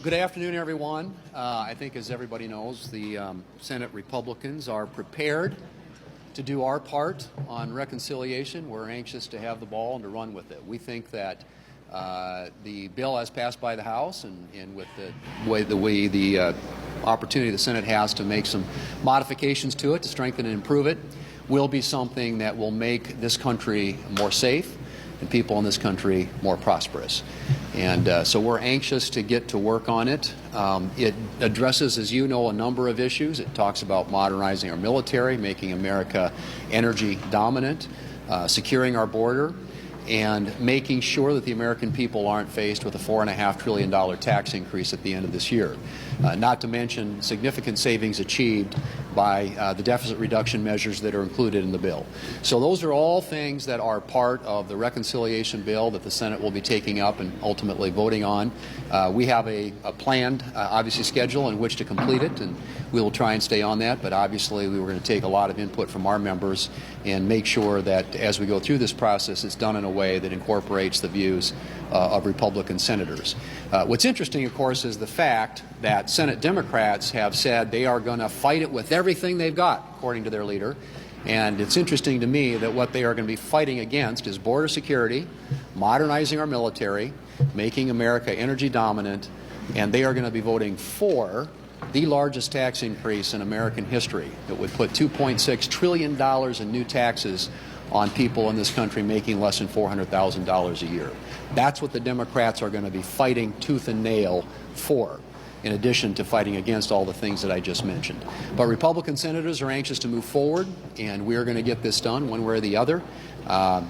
Good afternoon, everyone. I think, as everybody knows, the Senate Republicans are prepared to do our part on reconciliation. We're anxious to have the ball and to run with it. We think that the bill, as passed by the House, and with the opportunity the Senate has to make some modifications to it to strengthen and improve it, will be something that will make this country more safe and people in this country more prosperous. And so we're anxious to get to work on it. It addresses, as you know, a number of issues. It talks about modernizing our military, making America energy dominant, securing our border, and making sure that the American people aren't faced with a $4.5 trillion tax increase at the end of this year. Not to mention significant savings achieved by the deficit reduction measures that are included in the bill. So those are all things that are part of the reconciliation bill that the Senate will be taking up and ultimately voting on. We have a planned, obviously, schedule in which to complete it, and we will try and stay on that. But obviously, we were going to take a lot of input from our members and make sure that as we go through this process, it's done in a way that incorporates the views of Republican senators. What's interesting, of course, is the fact that Senate Democrats have said they are going to fight it with everything they've got, according to their leader. And it's interesting to me that what they are going to be fighting against is border security, modernizing our military, making America energy dominant, and they are going to be voting for the largest tax increase in American history. It would put $2.6 trillion in new taxes on people in this country making less than $400,000 a year. That's what the Democrats are going to be fighting tooth and nail for, in addition to fighting against all the things that I just mentioned. But Republican senators are anxious to move forward, and we are going to get this done one way or the other.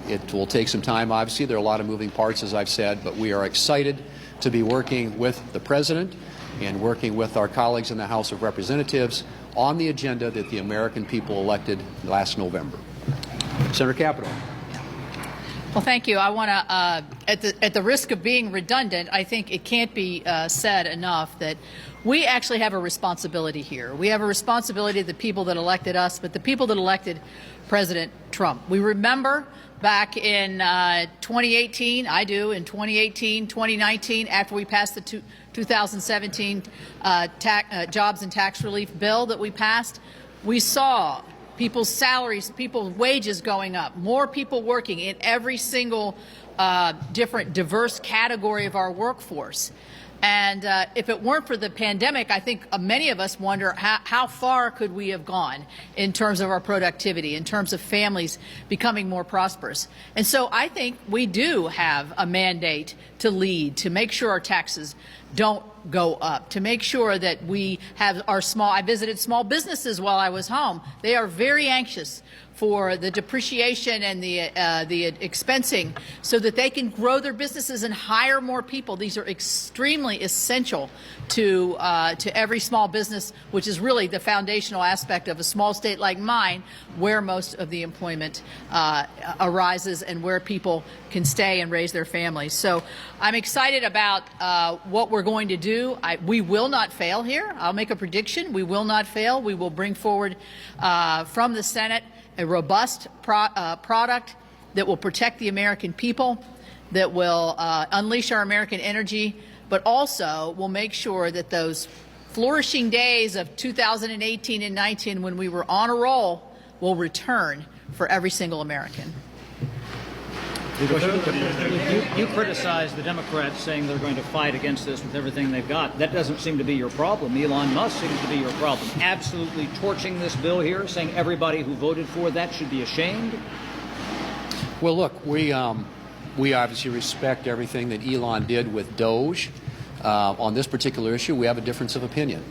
It will take some time, obviously. There are a lot of moving parts, as I've said, but we are excited to be working with the President and working with our colleagues in the House of Representatives on the agenda that the American people elected last November. Senator Capito. Well, thank you. I want to, at the risk of being redundant, I think it can't be said enough that we actually have a responsibility here. We have a responsibility to the people that elected us, but the people that elected President Trump. We remember back in 2018, I do, in 2018, 2019, after we passed the 2017 jobs and tax relief bill that we passed, we saw people's salaries, people's wages going up, more people working in every single different diverse category of our workforce. And if it weren't for the pandemic, I think many of us wonder how far could we have gone in terms of our productivity, in terms of families becoming more prosperous. And so I think we do have a mandate to lead, to make sure our taxes don't go up, to make sure that we have our I visited small businesses while I was home. They are very anxious for the depreciation and the expensing so that they can grow their businesses and hire more people. These are extremely essential to every small business, which is really the foundational aspect of a small state like mine, where most of the employment arises and where people can stay and raise their families. So I'm excited about what we're going to do. We will not fail here. I'll make a prediction. We will not fail. We will bring forward from the Senate a robust product that will protect the American people, that will unleash our American energy, but also will make sure that those flourishing days of 2018 and 19, when we were on a roll, will return for every single American. You criticize the Democrats, saying they're going to fight against this with everything they've got. That doesn't seem to be your problem. Elon Musk seems to be your problem. Absolutely torching this bill here, saying everybody who voted for that should be ashamed. Well, look, we obviously respect everything that Elon did with Doge. On this particular issue, we have a difference of opinion.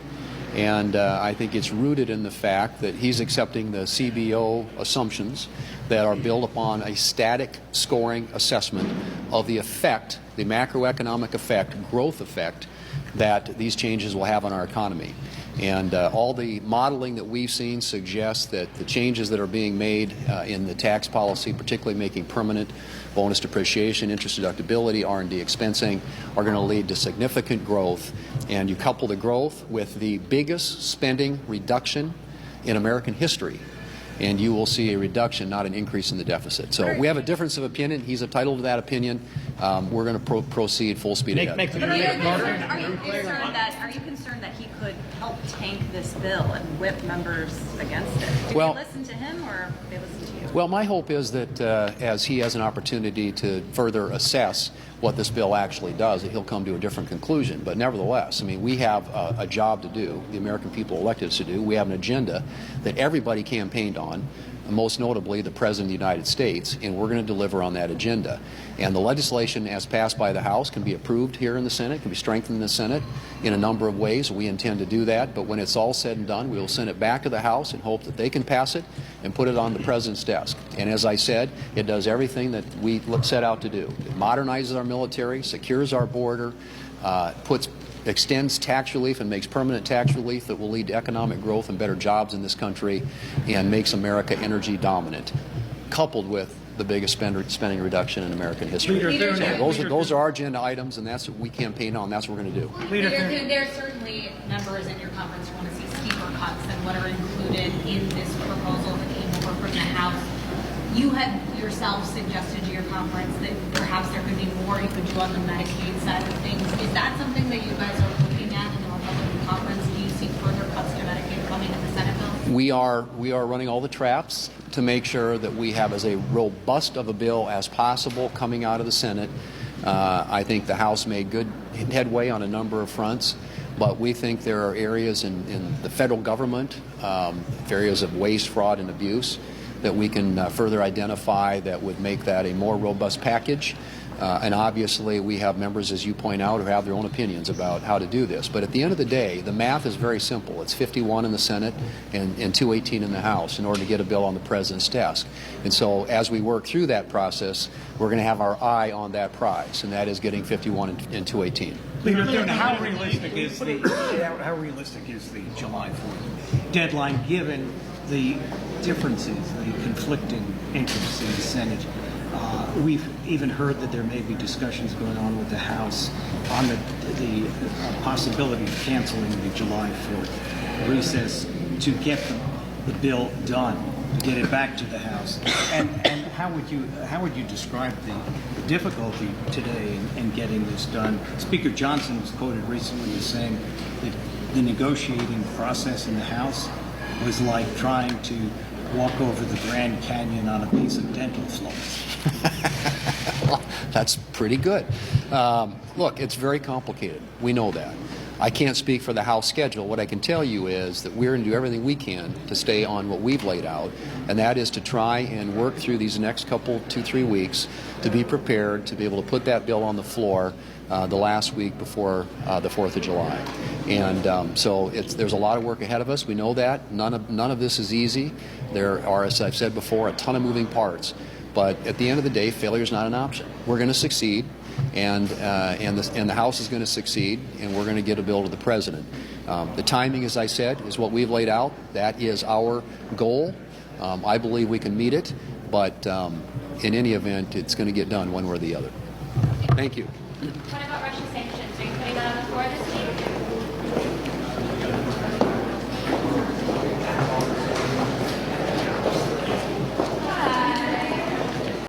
And I think it's rooted in the fact that he's accepting the CBO assumptions that are built upon a static scoring assessment of the effect, the macroeconomic effect, growth effect, that these changes will have on our economy. And all the modeling that we've seen suggests that the changes that are being made in the tax policy, particularly making permanent bonus depreciation, interest deductibility, R&D expensing, are going to lead to significant growth. And you couple the growth with the biggest spending reduction in American history. and you will see a reduction, not an increase in the deficit. So we have a difference of opinion. He's entitled to that opinion. We're going to proceed full speed ahead. Make the But are you Carter. concerned that he could help tank this bill and whip members against it? Do Well- they listen to him or they listen to you? Well, my hope is that as he has an opportunity to further assess what this bill actually does, that he'll come to a different conclusion. But nevertheless, I mean, we have a job to do, the American people elected us to do. We have an agenda that everybody campaigned on, most notably the President of the United States, and we're going to deliver on that agenda. And the legislation as passed by the House can be approved here in the Senate, can be strengthened in the Senate in a number of ways. We intend to do that, but when it's all said and done, we will send it back to the House and hope that they can pass it and put it on the President's desk. And as I said, it does everything that we set out to do. It modernizes our military, secures our border, extends tax relief and makes permanent tax relief that will lead to economic growth and better jobs in this country, and makes America energy dominant, coupled with the biggest spending reduction in American history. So those are our agenda items, and that's what we campaign on. That's what we're going to do. There are certainly members in your conference who want to see steeper cuts than what are included in this proposal that came over from the House. You had yourself suggested to your conference that perhaps there could be more you could do on the Medicaid side of things. Is that something that you guys are looking at in the Republican conference? Do you see further cuts to Medicaid coming in the Senate bill? We are running all the traps to make sure that we have as a robust of a bill as possible coming out of the Senate. I think the House made good headway on a number of fronts, but we think there are areas in the federal government, areas of waste, fraud, and abuse that we can further identify that would make that a more robust package. And obviously we have members, as you point out, who have their own opinions about how to do this. But at the end of the day, the math is very simple. It's 51 in the Senate and 218 in the House in order to get a bill on the President's desk. And so as we work through that process, we're going to have our eye on that prize, and that is getting 51 and 218. How realistic is the July 4th deadline, given the differences, the conflicting interests in the Senate? We've even heard that there may be discussions going on with the House on the possibility of canceling the July 4th recess to get the bill done, to get it back to the House. And how would you describe the difficulty today in getting this done? Speaker Johnson was quoted recently as saying that the negotiating process in the House was like trying to walk over the Grand Canyon on a piece of dental floss. Well, that's pretty good. Look, it's very complicated. We know that. I can't speak for the House schedule. What I can tell you is that we're going to do everything we can to stay on what we've laid out, and that is to try and work through these next couple, 2-3 weeks to be prepared to be able to put that bill on the floor the last week before the 4th of July. And so there's a lot of work ahead of us. We know that. None of this is easy. There are, as I've said before, a ton of moving parts. But at the end of the day, failure is not an option. We're going to succeed, and the House is going to succeed, and we're going to get a bill to the President. The timing, as I said, is what we've laid out. That is our goal. I believe we can meet it, but in any event, it's going to get done one way or the other. Thank you. What about Russian sanctions? Are you putting that on the floor this week?